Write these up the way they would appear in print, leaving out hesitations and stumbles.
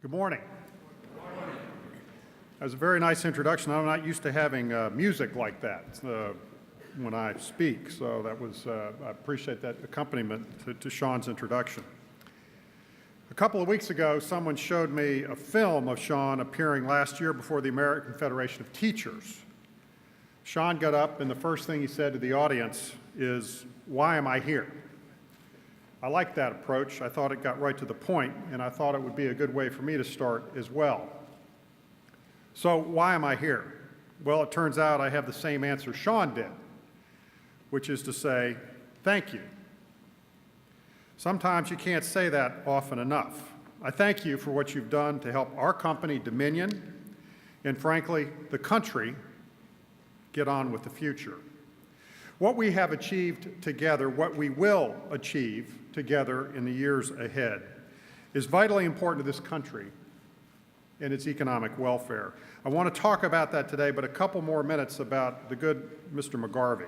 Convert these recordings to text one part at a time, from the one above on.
Good morning. That was a very nice introduction. I'm not used to having music like that when I speak, so that was, I appreciate that accompaniment to Sean's introduction. A couple of weeks ago, someone showed me a film of Sean appearing last year before the American Federation of Teachers. Sean got up, and the first thing he said to the audience is, "Why am I here?" I liked that approach. I thought it got right to the point, and I thought it would be a good way for me to start as well. So why am I here? Well, it turns out I have the same answer Sean did, which is to say, thank you. Sometimes you can't say that often enough. I thank you for what you've done to help our company, Dominion, and frankly, the country, get on with the future. What we have achieved together, what we will achieve together in the years ahead, is vitally important to this country and its economic welfare. I want to talk about that today, but a couple more minutes about the good Mr. McGarvey.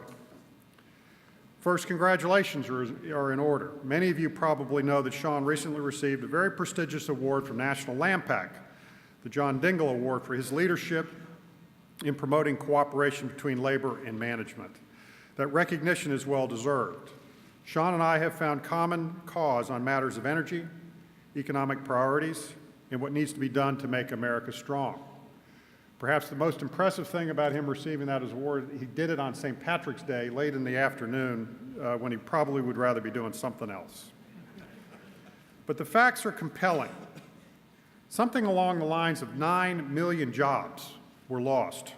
First, congratulations are in order. Many of you probably know that Sean recently received a very prestigious award from National Lampak, the John Dingell Award, for his leadership in promoting cooperation between labor and management. That recognition is well-deserved. Sean and I have found common cause on matters of energy, economic priorities, and what needs to be done to make America strong. Perhaps the most impressive thing about him receiving that award, he did it on St. Patrick's Day, late in the afternoon, when he probably would rather be doing something else. But the facts are compelling. Something along the lines of 9 million jobs were lost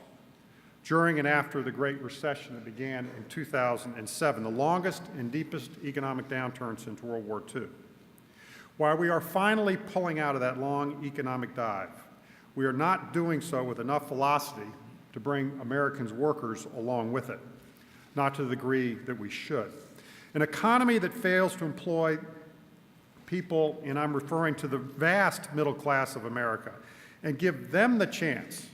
during and after the Great Recession that began in 2007, the longest and deepest economic downturn since World War II. While we are finally pulling out of that long economic dive, we are not doing so with enough velocity to bring Americans' workers along with it, not to the degree that we should. An economy that fails to employ people, and I'm referring to the vast middle class of America, and give them the chance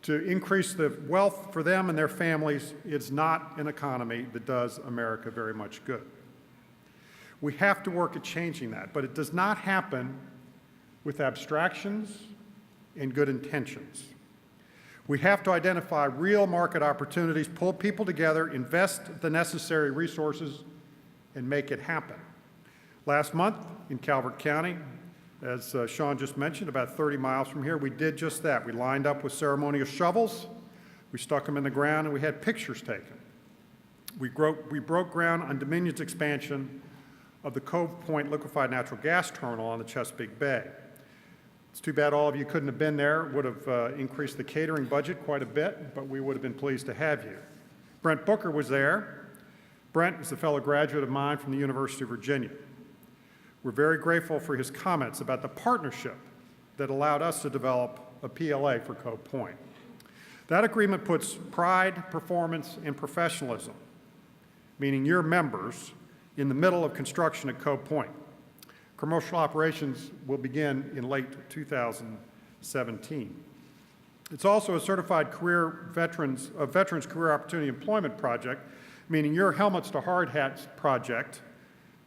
to increase the wealth for them and their families, is not an economy that does America very much good. We have to work at changing that, but it does not happen with abstractions and good intentions. We have to identify real market opportunities, pull people together, invest the necessary resources, and make it happen. Last month in Calvert County, as Sean just mentioned, about 30 miles from here, we did just that. We lined up with ceremonial shovels, we stuck them in the ground, and we had pictures taken. We broke ground on Dominion's expansion of the Copoint liquefied natural gas terminal on the Chesapeake Bay. It's too bad all of you couldn't have been there. It would have increased the catering budget quite a bit, but we would have been pleased to have you. Brent Booker was there. Brent is a fellow graduate of mine from the University of Virginia. We're very grateful for his comments about the partnership that allowed us to develop a PLA for Copoint. That agreement puts pride, performance, and professionalism, meaning your members, in the middle of construction at Copoint. Commercial operations will begin in late 2017. It's also a certified veterans career opportunity employment project, meaning your Helmets to Hard Hats project,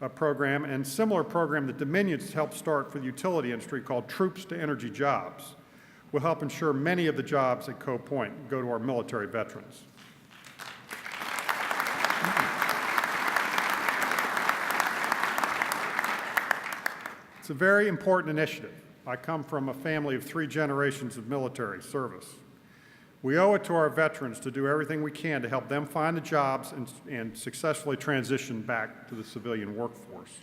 a program, and similar program that Dominion's helped start for the utility industry called Troops to Energy Jobs will help ensure many of the jobs at Copoint go to our military veterans. It's a very important initiative. I come from a family of 3 generations of military service. We owe it to our veterans to do everything we can to help them find the jobs and successfully transition back to the civilian workforce.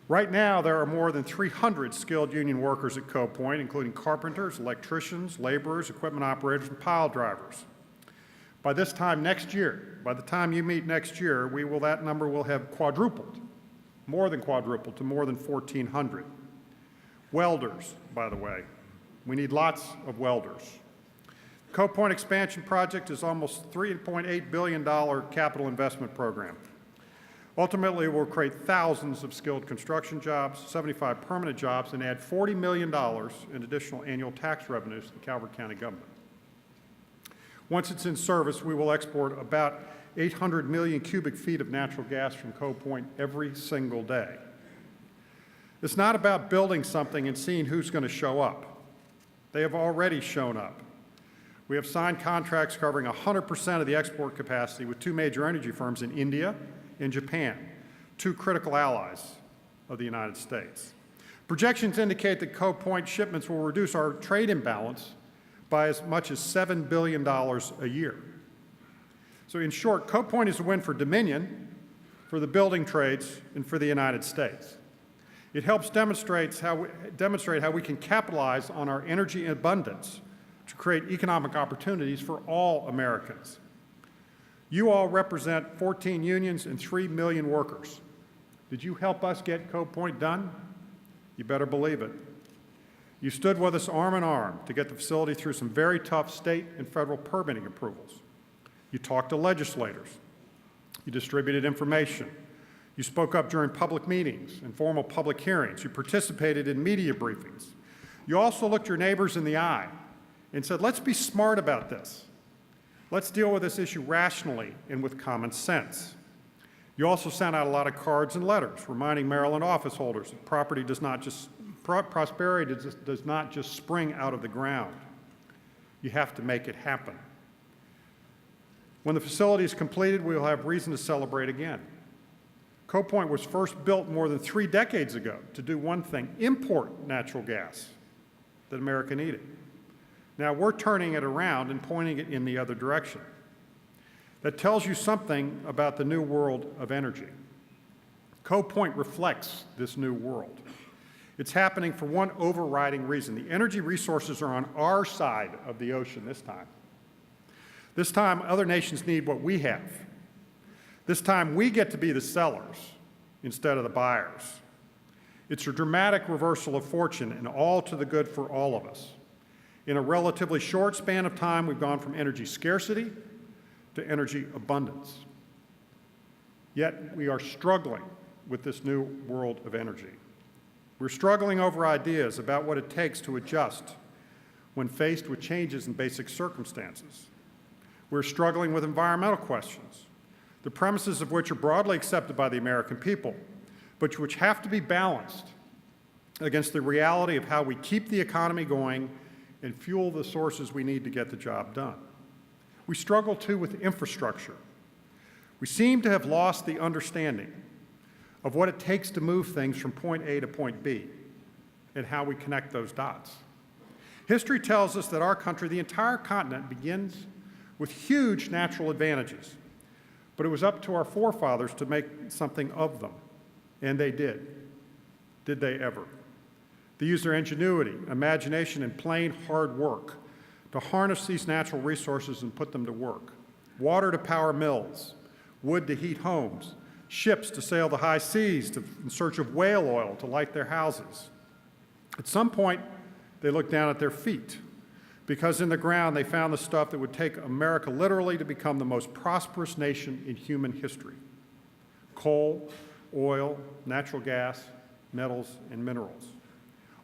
Right now, there are more than 300 skilled union workers at Copoint, including carpenters, electricians, laborers, equipment operators, and pile drivers. By this time next year, by the time you meet next year, that number will have quadrupled, more than quadrupled, to more than 1,400. Welders, by the way. We need lots of welders. Copoint Expansion project is almost $3.8 billion capital investment program. Ultimately, it will create thousands of skilled construction jobs, 75 permanent jobs, and add $40 million in additional annual tax revenues to the Calvert County government. Once it's in service, we will export about 800 million cubic feet of natural gas from Copoint every single day. It's not about building something and seeing who's going to show up. They have already shown up. We have signed contracts covering 100% of the export capacity with two major energy firms in India and Japan, two critical allies of the United States. Projections indicate that Copoint shipments will reduce our trade imbalance by as much as $7 billion a year. So in short, Copoint is a win for Dominion, for the building trades, and for the United States. It helps demonstrate how we can capitalize on our energy abundance to create economic opportunities for all Americans. You all represent 14 unions and 3 million workers. Did you help us get Copoint done? You better believe it. You stood with us arm in arm to get the facility through some very tough state and federal permitting approvals. You talked to legislators. You distributed information. You spoke up during public meetings and formal public hearings. You participated in media briefings. You also looked your neighbors in the eye and said, let's be smart about this. Let's deal with this issue rationally and with common sense. You also sent out a lot of cards and letters reminding Maryland office holders that prosperity does not just spring out of the ground. You have to make it happen. When the facility is completed, we will have reason to celebrate again. Copoint was first built more than 3 decades ago to do one thing: import natural gas that America needed. Now we're turning it around and pointing it in the other direction. That tells you something about the new world of energy. Copoint reflects this new world. It's happening for one overriding reason. The energy resources are on our side of the ocean this time. This time, other nations need what we have. This time, we get to be the sellers instead of the buyers. It's a dramatic reversal of fortune, and all to the good for all of us. In a relatively short span of time, we've gone from energy scarcity to energy abundance. Yet, we are struggling with this new world of energy. We're struggling over ideas about what it takes to adjust when faced with changes in basic circumstances. We're struggling with environmental questions, the premises of which are broadly accepted by the American people, but which have to be balanced against the reality of how we keep the economy going and fuel the sources we need to get the job done. We struggle, too, with infrastructure. We seem to have lost the understanding of what it takes to move things from point A to point B and how we connect those dots. History tells us that our country, the entire continent, begins with huge natural advantages, but it was up to our forefathers to make something of them, and they did. Did they ever? They used their ingenuity, imagination, and plain hard work to harness these natural resources and put them to work. Water to power mills, wood to heat homes, ships to sail the high seas in search of whale oil to light their houses. At some point, they looked down at their feet, because in the ground they found the stuff that would take America literally to become the most prosperous nation in human history: coal, oil, natural gas, metals, and minerals.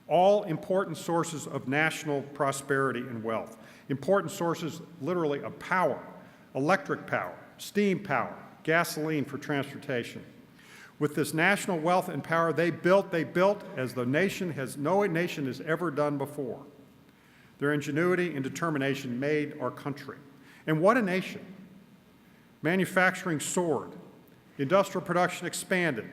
All important sources of national prosperity and wealth. Important sources literally of power: electric power, steam power, gasoline for transportation. With this national wealth and power they built as no nation has ever done before. Their ingenuity and determination made our country. And what a nation. Manufacturing soared. Industrial production expanded.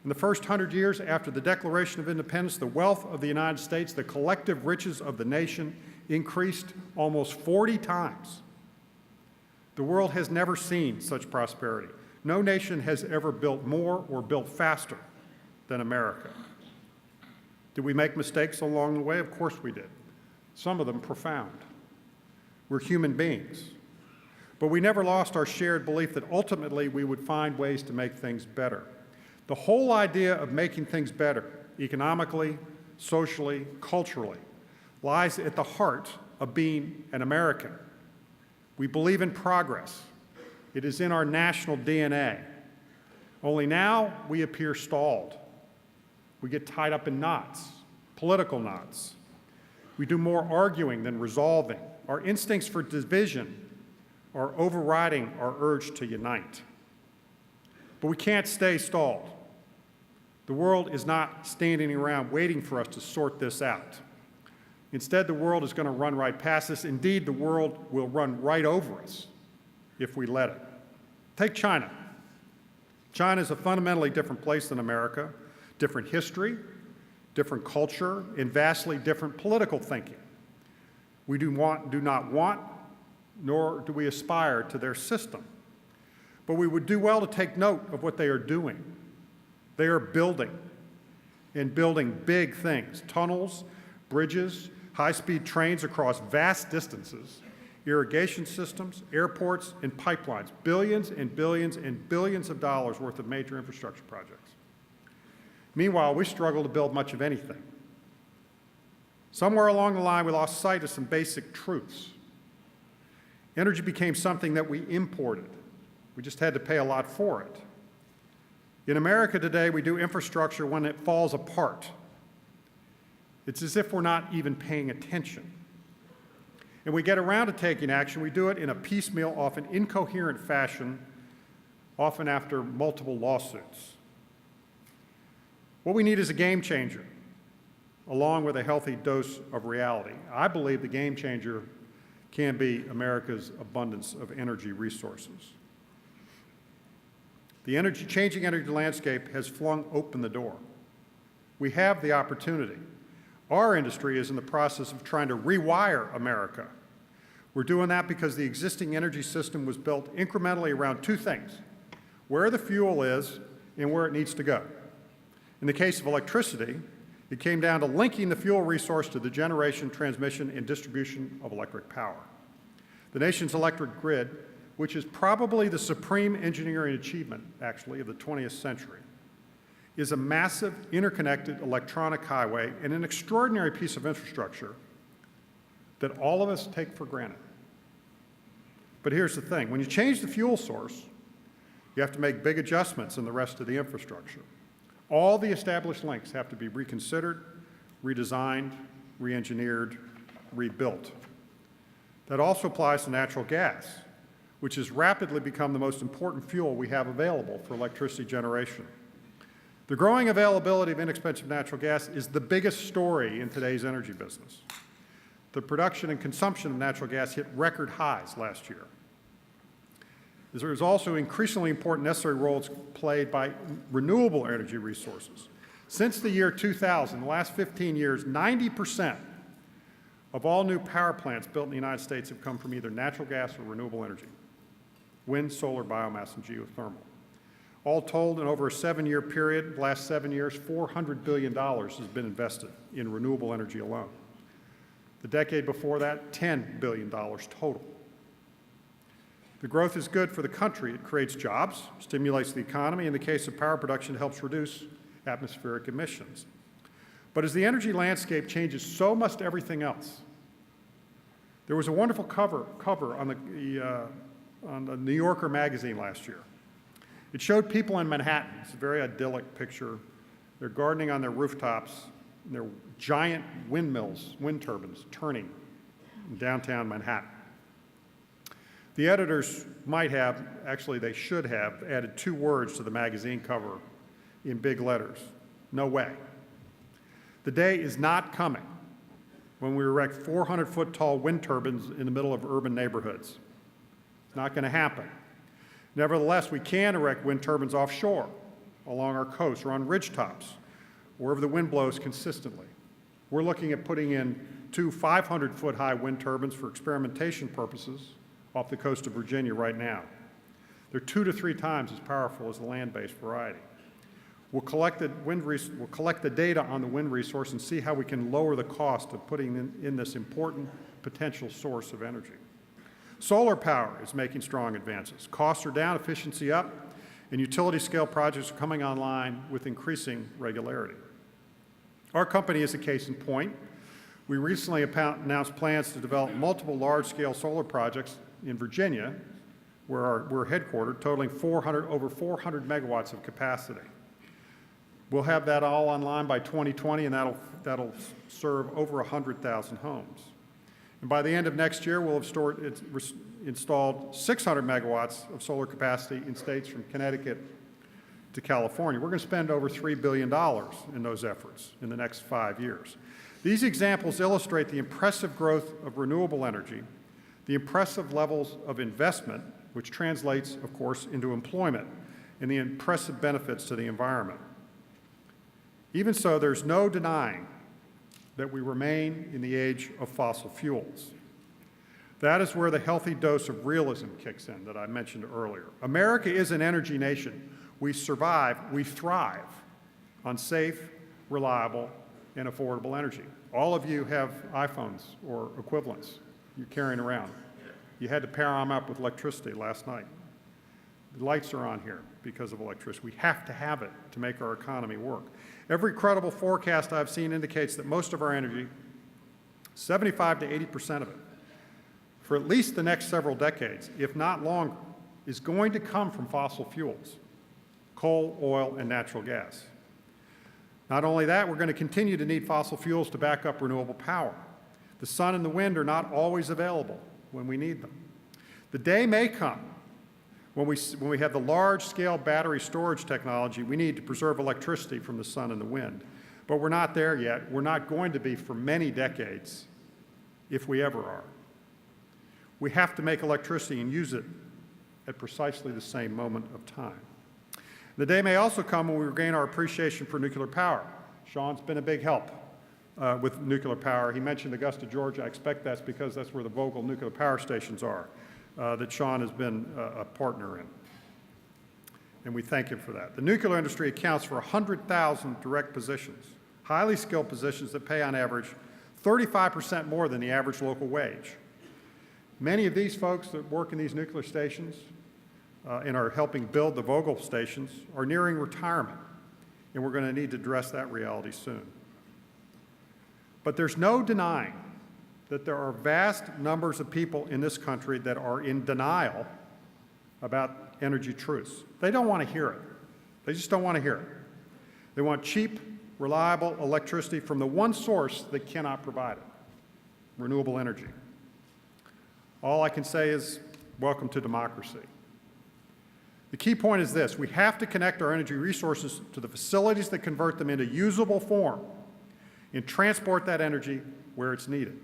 In the first 100 years after the Declaration of Independence, the wealth of the United States, the collective riches of the nation, increased almost 40 times. The world has never seen such prosperity. No nation has ever built more or built faster than America. Did we make mistakes along the way? Of course we did. Some of them profound. We're human beings. But we never lost our shared belief that ultimately we would find ways to make things better. The whole idea of making things better, economically, socially, culturally, lies at the heart of being an American. We believe in progress. It is in our national DNA. Only now we appear stalled. We get tied up in knots, political knots. We do more arguing than resolving. Our instincts for division are overriding our urge to unite. But we can't stay stalled. The world is not standing around waiting for us to sort this out. Instead, the world is going to run right past us. Indeed, the world will run right over us if we let it. Take China. China is a fundamentally different place than America, different history, different culture, and vastly different political thinking. We do not want, nor do we aspire to their system. But we would do well to take note of what they are doing. They are building, and building big things: tunnels, bridges, high-speed trains across vast distances, irrigation systems, airports, and pipelines, billions and billions and billions of dollars worth of major infrastructure projects. Meanwhile, we struggle to build much of anything. Somewhere along the line, we lost sight of some basic truths. Energy became something that we imported. We just had to pay a lot for it. In America today, we do infrastructure when it falls apart. It's as if we're not even paying attention. And we get around to taking action, we do it in a piecemeal, often incoherent fashion, often after multiple lawsuits. What we need is a game changer, along with a healthy dose of reality. I believe the game changer can be America's abundance of energy resources. The changing energy landscape has flung open the door. We have the opportunity. Our industry is in the process of trying to rewire America. We're doing that because the existing energy system was built incrementally around two things: where the fuel is and where it needs to go. In the case of electricity, it came down to linking the fuel resource to the generation, transmission, and distribution of electric power. The nation's electric grid, which is probably the supreme engineering achievement, actually, of the 20th century, is a massive, interconnected electronic highway and an extraordinary piece of infrastructure that all of us take for granted. But here's the thing: when you change the fuel source, you have to make big adjustments in the rest of the infrastructure. All the established links have to be reconsidered, redesigned, re-engineered, rebuilt. That also applies to natural gas, which has rapidly become the most important fuel we have available for electricity generation. The growing availability of inexpensive natural gas is the biggest story in today's energy business. The production and consumption of natural gas hit record highs last year. There is also increasingly important necessary roles played by renewable energy resources. Since the year 2000, the last 15 years, 90% of all new power plants built in the United States have come from either natural gas or renewable energy: wind, solar, biomass, and geothermal. All told, in over a 7-year period, the last 7 years, $400 billion has been invested in renewable energy alone. The decade before that, $10 billion total. The growth is good for the country. It creates jobs, stimulates the economy. In the case of power production, it helps reduce atmospheric emissions. But as the energy landscape changes, so must everything else. There was a wonderful cover on the New Yorker magazine last year. It showed people in Manhattan. It's a very idyllic picture. They're gardening on their rooftops, and there are giant windmills, wind turbines, turning in downtown Manhattan. The editors might have, actually they should have, added 2 words to the magazine cover in big letters: no way. The day is not coming when we erect 400-foot tall wind turbines in the middle of urban neighborhoods. It's not going to happen. Nevertheless, we can erect wind turbines offshore, along our coast, or on ridgetops, wherever the wind blows consistently. We're looking at putting in 2 500-foot high wind turbines for experimentation purposes off the coast of Virginia right now. They're 2 to 3 times as powerful as the land-based variety. We'll collect the data on the wind resource and see how we can lower the cost of putting in this important potential source of energy. Solar power is making strong advances. Costs are down, efficiency up, and utility-scale projects are coming online with increasing regularity. Our company is a case in point. We recently announced plans to develop multiple large-scale solar projects in Virginia, where we're headquartered, totaling over 400 megawatts of capacity. We'll have that all online by 2020, and that'll serve over 100,000 homes. And by the end of next year, we'll have installed 600 megawatts of solar capacity in states from Connecticut to California. We're going to spend over $3 billion in those efforts in the next 5 years. These examples illustrate the impressive growth of renewable energy, the impressive levels of investment, which translates, of course, into employment, and the impressive benefits to the environment. Even so, there's no denying that we remain in the age of fossil fuels. That is where the healthy dose of realism kicks in that I mentioned earlier. America is an energy nation. We survive, we thrive on safe, reliable, and affordable energy. All of you have iPhones or equivalents you're carrying around. You had to power them up with electricity last night. The lights are on here because of electricity. We have to have it to make our economy work. Every credible forecast I've seen indicates that most of our energy, 75 to 80% of it, for at least the next several decades, if not longer, is going to come from fossil fuels, coal, oil, and natural gas. Not only that, we're going to continue to need fossil fuels to back up renewable power. The sun and the wind are not always available when we need them. The day may come when we have the large-scale battery storage technology we need to preserve electricity from the sun and the wind. But we're not there yet. We're not going to be for many decades, if we ever are. We have to make electricity and use it at precisely the same moment of time. The day may also come when we regain our appreciation for nuclear power. Sean's been a big help with nuclear power. He mentioned Augusta, Georgia. I expect that's because that's where the Vogtle nuclear power stations are, that Sean has been a partner in. And we thank him for that. The nuclear industry accounts for 100,000 direct positions, highly skilled positions that pay on average 35% more than the average local wage. Many of these folks that work in these nuclear stations and are helping build the Vogtle stations are nearing retirement, and we're going to need to address that reality soon. But there's no denying that there are vast numbers of people in this country that are in denial about energy truths. They don't want to hear it. They just don't want to hear it. They want cheap, reliable electricity from the one source that cannot provide it, renewable energy. All I can say is, welcome to democracy. The key point is this: we have to connect our energy resources to the facilities that convert them into usable form and transport that energy where it's needed.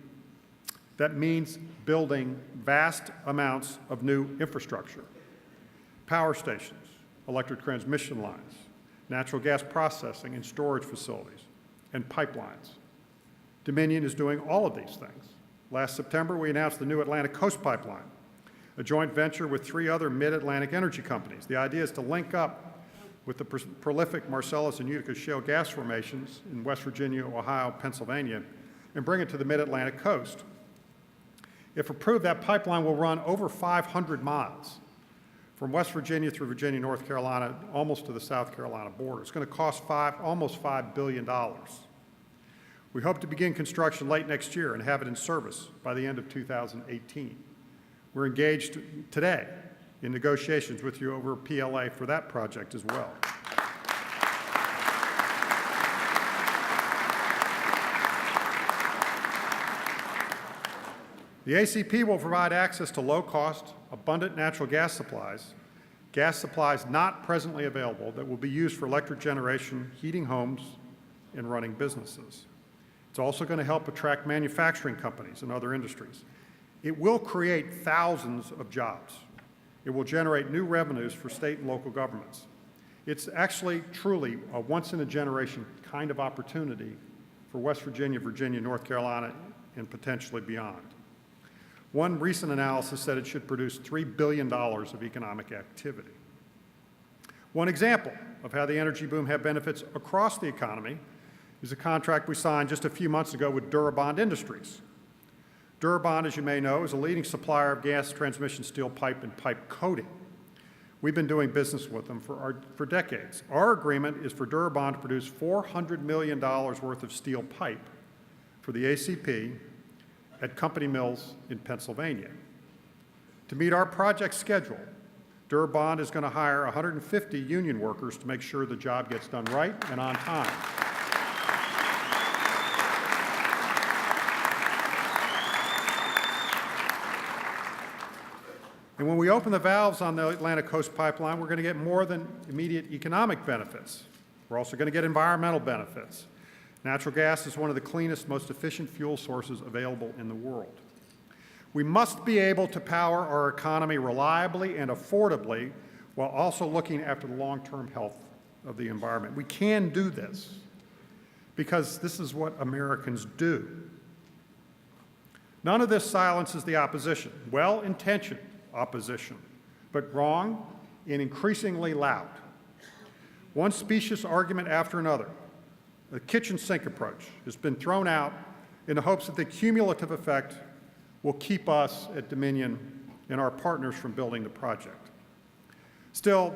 That means building vast amounts of new infrastructure, power stations, electric transmission lines, natural gas processing and storage facilities, and pipelines. Dominion is doing all of these things. Last September, we announced the new Atlantic Coast Pipeline, a joint venture with 3 other mid-Atlantic energy companies. The idea is to link up with the prolific Marcellus and Utica shale gas formations in West Virginia, Ohio, Pennsylvania, and bring it to the mid-Atlantic coast. If approved, that pipeline will run over 500 miles from West Virginia through Virginia, North Carolina, almost to the South Carolina border. It's going to cost almost $5 billion. We hope to begin construction late next year and have it in service by the end of 2018. We're engaged today in negotiations with you over a PLA for that project as well. The ACP will provide access to low-cost, abundant natural gas supplies not presently available that will be used for electric generation, heating homes, and running businesses. It's also going to help attract manufacturing companies and other industries. It will create thousands of jobs. It will generate new revenues for state and local governments. It's actually truly a once-in-a-generation kind of opportunity for West Virginia, Virginia, North Carolina, and potentially beyond. One recent analysis said it should produce $3 billion of economic activity. One example of how the energy boom had benefits across the economy is a contract we signed just a few months ago with Durabond Industries. Durabond, as you may know, is a leading supplier of gas transmission steel pipe and pipe coating. We've been doing business with them for decades. Our agreement is for Durabond to produce $400 million worth of steel pipe for the ACP at company mills in Pennsylvania. To meet our project schedule, Durabond is going to hire 150 union workers to make sure the job gets done right and on time. And when we open the valves on the Atlantic Coast Pipeline, we're going to get more than immediate economic benefits. We're also going to get environmental benefits. Natural gas is one of the cleanest, most efficient fuel sources available in the world. We must be able to power our economy reliably and affordably while also looking after the long-term health of the environment. We can do this because this is what Americans do. None of this silences the opposition, well-intentioned opposition, but wrong and increasingly loud. One specious argument after another, the kitchen sink approach, has been thrown out in the hopes that the cumulative effect will keep us at Dominion and our partners from building the project. Still,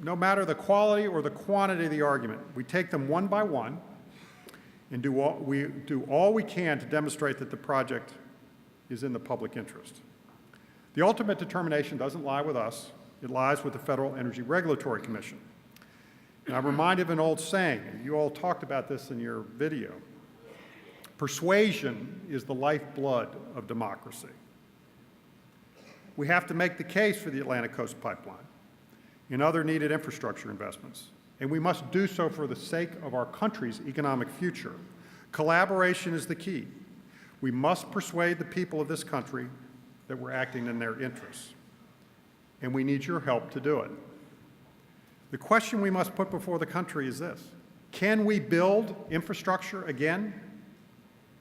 no matter the quality or the quantity of the argument, we take them one by one and do all we can to demonstrate that the project is in the public interest. The ultimate determination doesn't lie with us. It lies with the Federal Energy Regulatory Commission. And I'm reminded of an old saying, and you all talked about this in your video. Persuasion is the lifeblood of democracy. We have to make the case for the Atlantic Coast Pipeline and other needed infrastructure investments, and we must do so for the sake of our country's economic future. Collaboration is the key. We must persuade the people of this country that we're acting in their interests, and we need your help to do it. The question we must put before the country is this: can we build infrastructure again?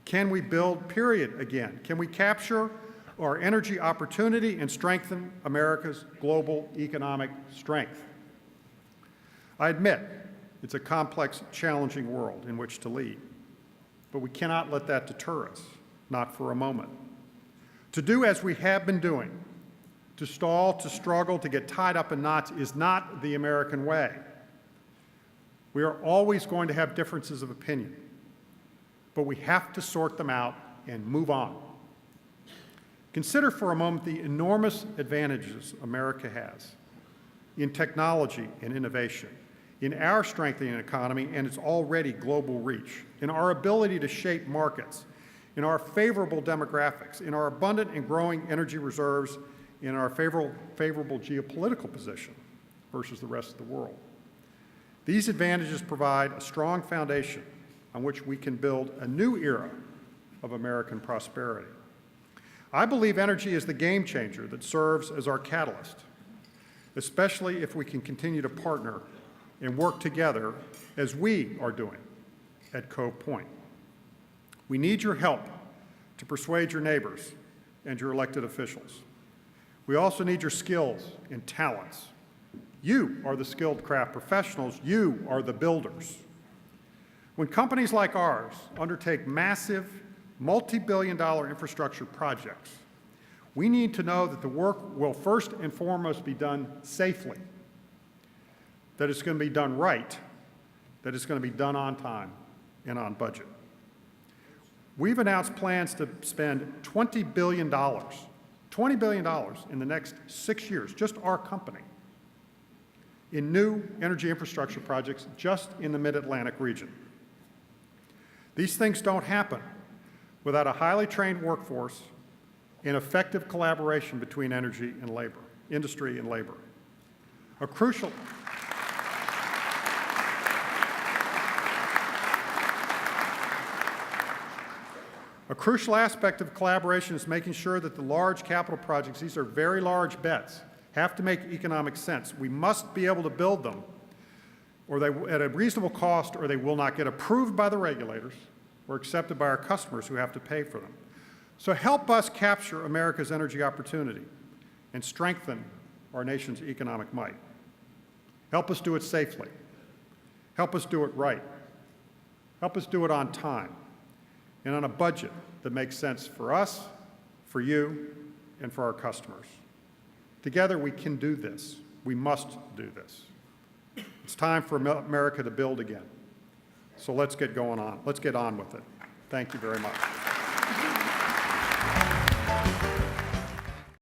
Can we build, period, again? Can we capture our energy opportunity and strengthen America's global economic strength? I admit it's a complex, challenging world in which to lead, but we cannot let that deter us, not for a moment. To do as we have been doing, to stall, to struggle, to get tied up in knots is not the American way. We are always going to have differences of opinion, but we have to sort them out and move on. Consider for a moment the enormous advantages America has in technology and innovation, in our strengthening economy and its already global reach, in our ability to shape markets, in our favorable demographics, in our abundant and growing energy reserves, in our favorable geopolitical position versus the rest of the world. These advantages provide a strong foundation on which we can build a new era of American prosperity. I believe energy is the game changer that serves as our catalyst, especially if we can continue to partner and work together as we are doing at Copoint. We need your help to persuade your neighbors and your elected officials. We also need your skills and talents. You are the skilled craft professionals. You are the builders. When companies like ours undertake massive, multi-billion-dollar infrastructure projects, we need to know that the work will first and foremost be done safely, that it's going to be done right, that it's going to be done on time and on budget. We've announced plans to spend $20 billion in the next 6 years, just our company, in new energy infrastructure projects just in the Mid-Atlantic region. These things don't happen without a highly trained workforce and effective collaboration between industry and labor. A crucial aspect of collaboration is making sure that the large capital projects, these are very large bets, have to make economic sense. We must be able to build them at a reasonable cost, or they will not get approved by the regulators or accepted by our customers who have to pay for them. So help us capture America's energy opportunity and strengthen our nation's economic might. Help us do it safely. Help us do it right. Help us do it on time and on a budget that makes sense for us, for you, and for our customers. Together we can do this. We must do this. It's time for America to build again. So let's get on with it. Thank you very much.